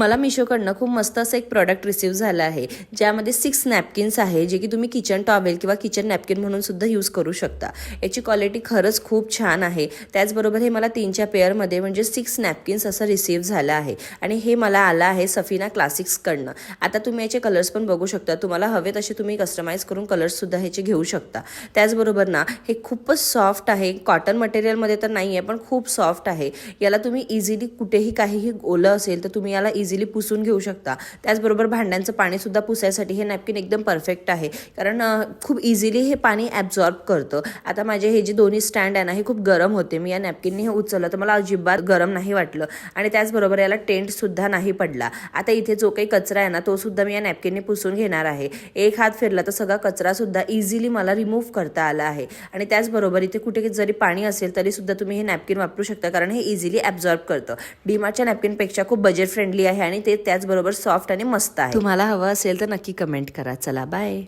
मला मिशोकडनं खूप मस्त असं एक प्रॉडक्ट रिसीव्ह झालं आहे, ज्यामध्ये 6 नॅपकिन्स आहे, जे की तुम्ही किचन टॉवेल किंवा किचन नॅपकिन म्हणून सुद्धा यूज करू शकता. याची क्वालिटी खरंच खूप छान आहे. त्याचबरोबर हे मला 3च्या पेअरमध्ये म्हणजे 6 नॅपकिन्स असं रिसीव्ह झालं आहे आणि हे मला आलं आहे सफिना क्लासिक्सकडनं. आता तुम्ही याचे कलर्स पण बघू शकता. तुम्हाला हवे तसे तुम्ही कस्टमाइज करून कलर्ससुद्धा ह्याचे घेऊ शकता. त्याचबरोबर ना हे खूपच सॉफ्ट आहे. कॉटन मटेरियलमध्ये तर नाही आहे, पण खूप सॉफ्ट आहे. याला तुम्ही इझिली कुठेही काहीही ओलं असेल तर तुम्ही याला इझिली पुसून घेऊ शकता. त्याचबरोबर भांड्यांचं पाणीसुद्धा पुसायसाठी हे नॅपकिन एकदम परफेक्ट आहे, कारण खूप इझिली हे पाणी ॲब्झॉर्ब करतं. आता माझे हे जे दोन्ही स्टँड आहे ना, हे खूप गरम होते. मी या नॅपकिनने हे उचललं तर मला अजिबात गरम नाही वाटलं आणि त्याचबरोबर याला टेंटसुद्धा नाही पडला. आता इथे जो काही कचरा आहे ना, तो सुद्धा मी या नॅपकिनने पुसून घेणार आहे. एक हात फिरला तर सगळा कचरासुद्धा इझिली मला रिमूव्ह करता आला आहे आणि त्याचबरोबर इथे कुठे जरी पाणी असेल तरीसुद्धा तुम्ही हे नॅपकिन वापरू शकता, कारण हे इझिली ॲब्झॉर्ब करतं. डीमार्टच्या नॅपकिनपेक्षा खूप बजेट फ्रेंडली आहे आणि ते त्याचबरोबर सॉफ्ट आणि मस्त आहे. तुम्हाला हवं असेल तर नक्की कमेंट करा. चला बाय.